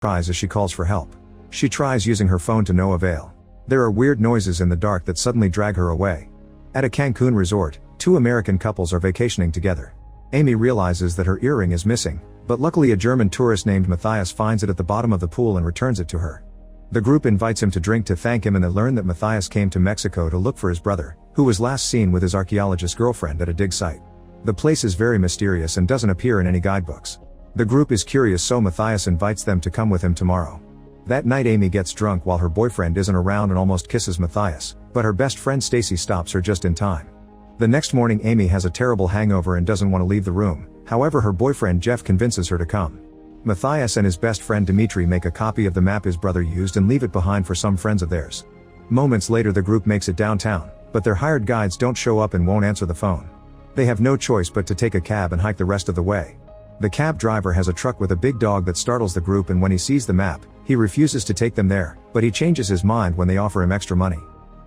cries as she calls for help. She tries using her phone to no avail. There are weird noises in the dark that suddenly drag her away. At a Cancun resort, two American couples are vacationing together. Amy realizes that her earring is missing, but luckily a German tourist named Mathias finds it at the bottom of the pool and returns it to her. The group invites him to drink to thank him, and they learn that Mathias came to Mexico to look for his brother, who was last seen with his archaeologist girlfriend at a dig site. The place is very mysterious and doesn't appear in any guidebooks. The group is curious, so Mathias invites them to come with him tomorrow. That night Amy gets drunk while her boyfriend isn't around and almost kisses Mathias, but her best friend Stacy stops her just in time. The next morning Amy has a terrible hangover and doesn't want to leave the room, however her boyfriend Jeff convinces her to come. Mathias and his best friend Dimitri make a copy of the map his brother used and leave it behind for some friends of theirs. Moments later the group makes it downtown, but their hired guides don't show up and won't answer the phone. They have no choice but to take a cab and hike the rest of the way. The cab driver has a truck with a big dog that startles the group, and when he sees the map, he refuses to take them there, but he changes his mind when they offer him extra money.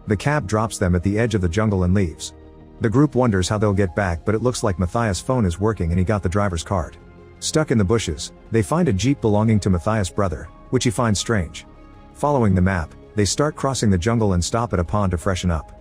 The cab drops them at the edge of the jungle and leaves. The group wonders how they'll get back, but it looks like Mathias' phone is working and he got the driver's card. Stuck in the bushes, they find a jeep belonging to Mathias' brother, which he finds strange. Following the map, they start crossing the jungle and stop at a pond to freshen up.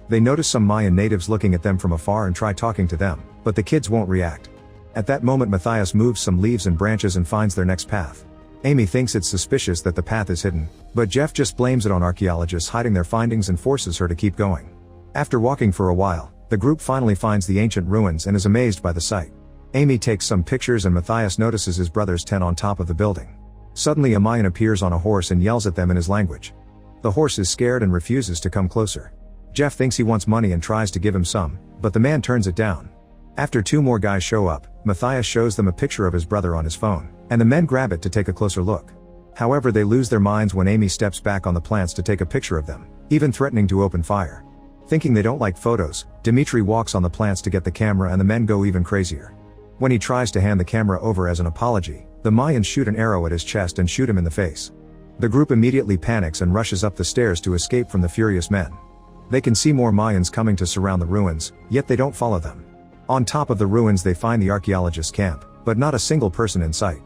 They notice some Mayan natives looking at them from afar and try talking to them, but the kids won't react. At that moment Mathias moves some leaves and branches and finds their next path. Amy thinks it's suspicious that the path is hidden, but Jeff just blames it on archaeologists hiding their findings and forces her to keep going. After walking for a while, the group finally finds the ancient ruins and is amazed by the sight. Amy takes some pictures and Mathias notices his brother's tent on top of the building. Suddenly a Mayan appears on a horse and yells at them in his language. The horse is scared and refuses to come closer. Jeff thinks he wants money and tries to give him some, but the man turns it down. After two more guys show up, Mathias shows them a picture of his brother on his phone, and the men grab it to take a closer look. However, they lose their minds when Amy steps back on the plants to take a picture of them, even threatening to open fire. Thinking they don't like photos, Dimitri walks on the plants to get the camera, and the men go even crazier. When he tries to hand the camera over as an apology, the Mayans shoot an arrow at his chest and shoot him in the face. The group immediately panics and rushes up the stairs to escape from the furious men. They can see more Mayans coming to surround the ruins, yet they don't follow them. On top of the ruins they find the archaeologist's camp, but not a single person in sight.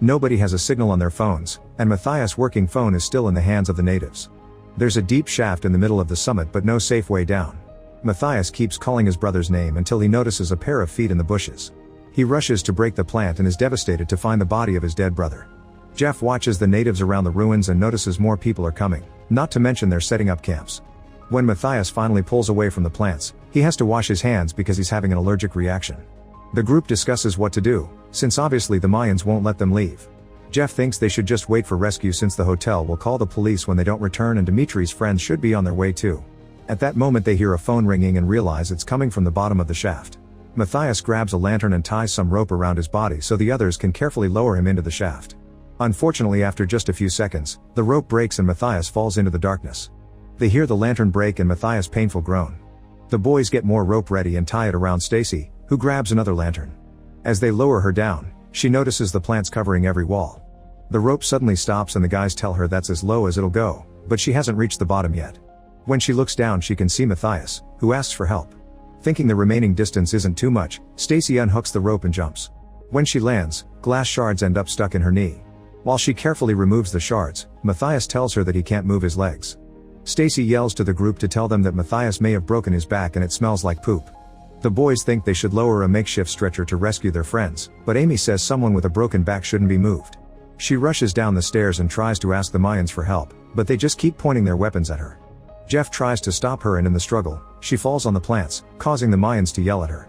Nobody has a signal on their phones, and Mathias' working phone is still in the hands of the natives. There's a deep shaft in the middle of the summit but no safe way down. Mathias keeps calling his brother's name until he notices a pair of feet in the bushes. He rushes to break the plant and is devastated to find the body of his dead brother. Jeff watches the natives around the ruins and notices more people are coming, not to mention they're setting up camps. When Mathias finally pulls away from the plants, he has to wash his hands because he's having an allergic reaction. The group discusses what to do, since obviously the Mayans won't let them leave. Jeff thinks they should just wait for rescue since the hotel will call the police when they don't return, and Dimitri's friends should be on their way too. At that moment they hear a phone ringing and realize it's coming from the bottom of the shaft. Mathias grabs a lantern and ties some rope around his body so the others can carefully lower him into the shaft. Unfortunately, after just a few seconds, the rope breaks and Mathias falls into the darkness. They hear the lantern break and Mathias' painful groan. The boys get more rope ready and tie it around Stacy, who grabs another lantern. As they lower her down, she notices the plants covering every wall. The rope suddenly stops and the guys tell her that's as low as it'll go, but she hasn't reached the bottom yet. When she looks down she can see Mathias, who asks for help. Thinking the remaining distance isn't too much, Stacy unhooks the rope and jumps. When she lands, glass shards end up stuck in her knee. While she carefully removes the shards, Mathias tells her that he can't move his legs. Stacy yells to the group to tell them that Mathias may have broken his back and it smells like poop. The boys think they should lower a makeshift stretcher to rescue their friends, but Amy says someone with a broken back shouldn't be moved. She rushes down the stairs and tries to ask the Mayans for help, but they just keep pointing their weapons at her. Jeff tries to stop her and in the struggle, she falls on the plants, causing the Mayans to yell at her.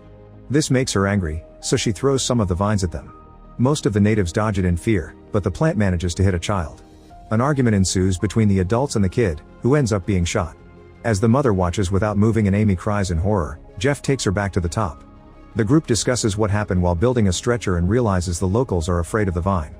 This makes her angry, so she throws some of the vines at them. Most of the natives dodge it in fear, but the plant manages to hit a child. An argument ensues between the adults and the kid, who ends up being shot. As the mother watches without moving and Amy cries in horror, Jeff takes her back to the top. The group discusses what happened while building a stretcher and realizes the locals are afraid of the vine.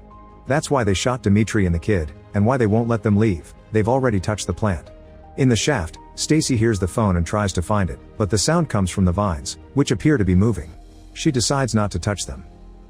That's why they shot Dimitri and the kid, and why they won't let them leave, they've already touched the plant. In the shaft, Stacy hears the phone and tries to find it, but the sound comes from the vines, which appear to be moving. She decides not to touch them.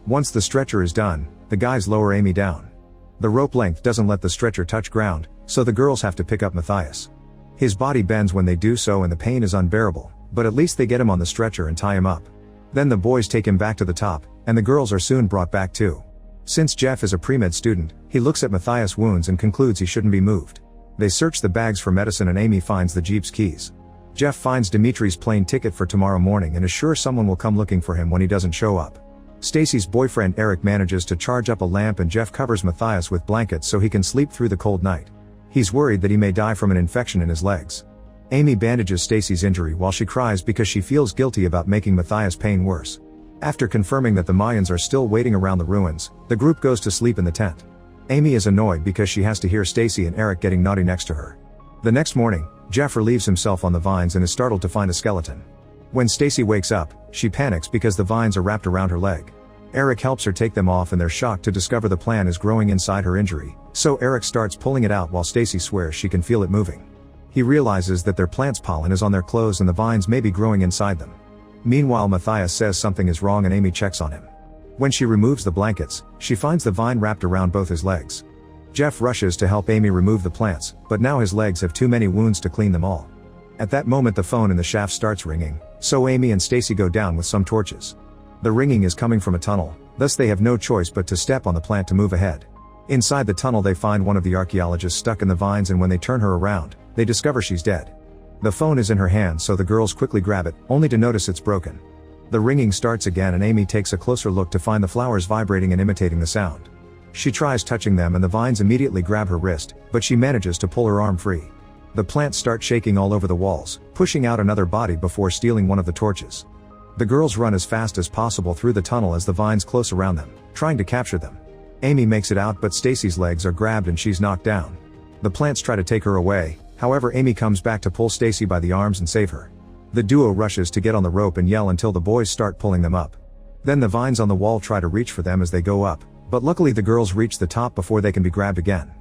Once the stretcher is done, the guys lower Amy down. The rope length doesn't let the stretcher touch ground, so the girls have to pick up Mathias. His body bends when they do so and the pain is unbearable, but at least they get him on the stretcher and tie him up. Then the boys take him back to the top, and the girls are soon brought back too. Since Jeff is a pre-med student, he looks at Mathias' wounds and concludes he shouldn't be moved. They search the bags for medicine and Amy finds the Jeep's keys. Jeff finds Dimitri's plane ticket for tomorrow morning and is sure someone will come looking for him when he doesn't show up. Stacy's boyfriend Eric manages to charge up a lamp and Jeff covers Mathias with blankets so he can sleep through the cold night. He's worried that he may die from an infection in his legs. Amy bandages Stacy's injury while she cries because she feels guilty about making Mathias' pain worse. After confirming that the Mayans are still waiting around the ruins, the group goes to sleep in the tent. Amy is annoyed because she has to hear Stacy and Eric getting naughty next to her. The next morning, Jeff relieves himself on the vines and is startled to find a skeleton. When Stacy wakes up, she panics because the vines are wrapped around her leg. Eric helps her take them off and they're shocked to discover the plant is growing inside her injury, so Eric starts pulling it out while Stacy swears she can feel it moving. He realizes that their plant's pollen is on their clothes and the vines may be growing inside them. Meanwhile, Mathias says something is wrong and Amy checks on him. When she removes the blankets, she finds the vine wrapped around both his legs. Jeff rushes to help Amy remove the plants, but now his legs have too many wounds to clean them all. At that moment the phone in the shaft starts ringing, so Amy and Stacy go down with some torches. The ringing is coming from a tunnel, thus they have no choice but to step on the plant to move ahead. Inside the tunnel they find one of the archaeologists stuck in the vines and when they turn her around, they discover she's dead. The phone is in her hand so the girls quickly grab it, only to notice it's broken. The ringing starts again and Amy takes a closer look to find the flowers vibrating and imitating the sound. She tries touching them and the vines immediately grab her wrist, but she manages to pull her arm free. The plants start shaking all over the walls, pushing out another body before stealing one of the torches. The girls run as fast as possible through the tunnel as the vines close around them, trying to capture them. Amy makes it out but Stacy's legs are grabbed and she's knocked down. The plants try to take her away, however Amy comes back to pull Stacy by the arms and save her. The duo rushes to get on the rope and yell until the boys start pulling them up. Then the vines on the wall try to reach for them as they go up, but luckily the girls reach the top before they can be grabbed again.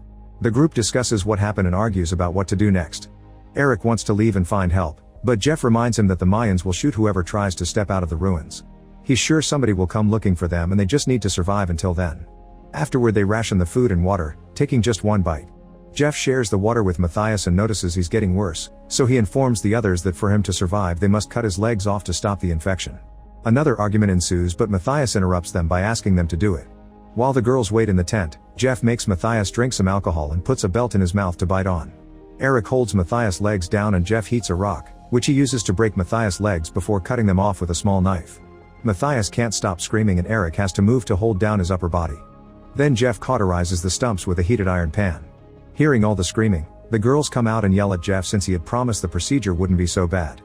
The group discusses what happened and argues about what to do next. Eric wants to leave and find help, but Jeff reminds him that the Mayans will shoot whoever tries to step out of the ruins. He's sure somebody will come looking for them and they just need to survive until then. Afterward they ration the food and water, taking just one bite. Jeff shares the water with Mathias and notices he's getting worse, so he informs the others that for him to survive they must cut his legs off to stop the infection. Another argument ensues but Mathias interrupts them by asking them to do it. While the girls wait in the tent, Jeff makes Mathias drink some alcohol and puts a belt in his mouth to bite on. Eric holds Mathias' legs down and Jeff heats a rock, which he uses to break Mathias' legs before cutting them off with a small knife. Mathias can't stop screaming and Eric has to move to hold down his upper body. Then Jeff cauterizes the stumps with a heated iron pan. Hearing all the screaming, the girls come out and yell at Jeff since he had promised the procedure wouldn't be so bad.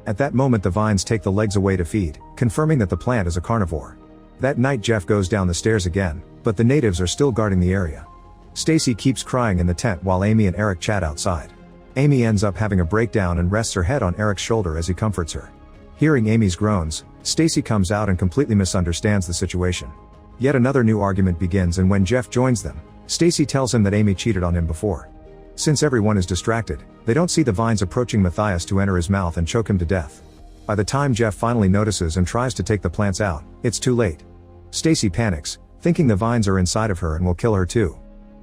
At that moment the vines take the legs away to feed, confirming that the plant is a carnivore. That night Jeff goes down the stairs again, but the natives are still guarding the area. Stacy keeps crying in the tent while Amy and Eric chat outside. Amy ends up having a breakdown and rests her head on Eric's shoulder as he comforts her. Hearing Amy's groans, Stacy comes out and completely misunderstands the situation. Yet another new argument begins and when Jeff joins them, Stacy tells him that Amy cheated on him before. Since everyone is distracted, they don't see the vines approaching Mathias to enter his mouth and choke him to death. By the time Jeff finally notices and tries to take the plants out, it's too late. Stacy panics, thinking the vines are inside of her and will kill her too.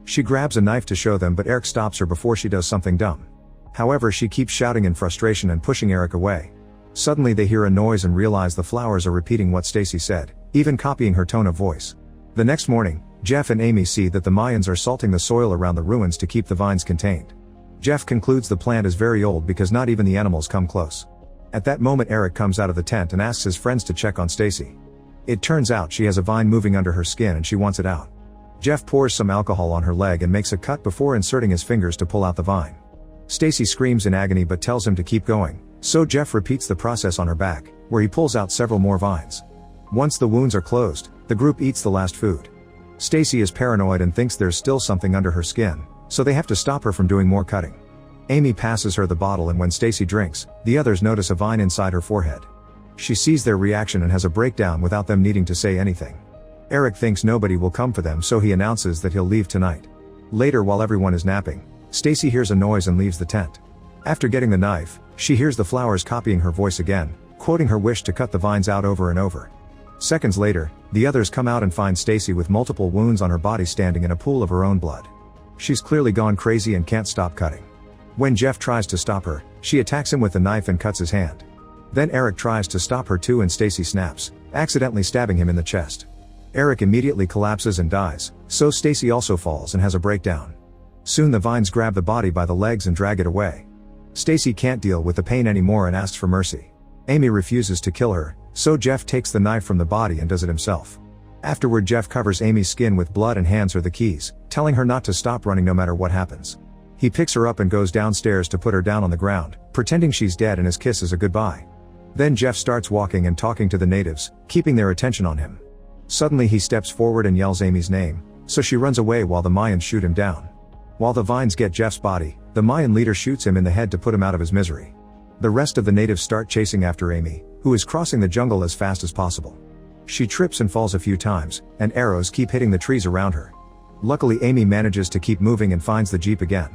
She grabs a knife to show them but Eric stops her before she does something dumb. However, she keeps shouting in frustration and pushing Eric away. Suddenly they hear a noise and realize the flowers are repeating what Stacy said, even copying her tone of voice. The next morning, Jeff and Amy see that the Mayans are salting the soil around the ruins to keep the vines contained. Jeff concludes the plant is very old because not even the animals come close. At that moment Eric comes out of the tent and asks his friends to check on Stacy. It turns out she has a vine moving under her skin and she wants it out. Jeff pours some alcohol on her leg and makes a cut before inserting his fingers to pull out the vine. Stacy screams in agony but tells him to keep going, so Jeff repeats the process on her back, where he pulls out several more vines. Once the wounds are closed, the group eats the last food. Stacy is paranoid and thinks there's still something under her skin, so they have to stop her from doing more cutting. Amy passes her the bottle and when Stacy drinks, the others notice a vine inside her forehead. She sees their reaction and has a breakdown without them needing to say anything. Eric thinks nobody will come for them so he announces that he'll leave tonight. Later while everyone is napping, Stacy hears a noise and leaves the tent. After getting the knife, she hears the flowers copying her voice again, quoting her wish to cut the vines out over and over. Seconds later, the others come out and find Stacy with multiple wounds on her body standing in a pool of her own blood. She's clearly gone crazy and can't stop cutting. When Jeff tries to stop her, she attacks him with the knife and cuts his hand. Then Eric tries to stop her too and Stacy snaps, accidentally stabbing him in the chest. Eric immediately collapses and dies, so Stacy also falls and has a breakdown. Soon the vines grab the body by the legs and drag it away. Stacy can't deal with the pain anymore and asks for mercy. Amy refuses to kill her, so Jeff takes the knife from the body and does it himself. Afterward, Jeff covers Amy's skin with blood and hands her the keys, telling her not to stop running no matter what happens. He picks her up and goes downstairs to put her down on the ground, pretending she's dead, and his kiss is a goodbye. Then Jeff starts walking and talking to the natives, keeping their attention on him. Suddenly he steps forward and yells Amy's name, so she runs away while the Mayans shoot him down. While the vines get Jeff's body, the Mayan leader shoots him in the head to put him out of his misery. The rest of the natives start chasing after Amy, who is crossing the jungle as fast as possible. She trips and falls a few times, and arrows keep hitting the trees around her. Luckily, Amy manages to keep moving and finds the jeep again.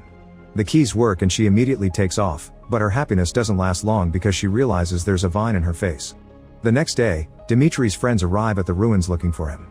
The keys work and she immediately takes off, but her happiness doesn't last long because she realizes there's a vine in her face. The next day, Dimitri's friends arrive at the ruins looking for him.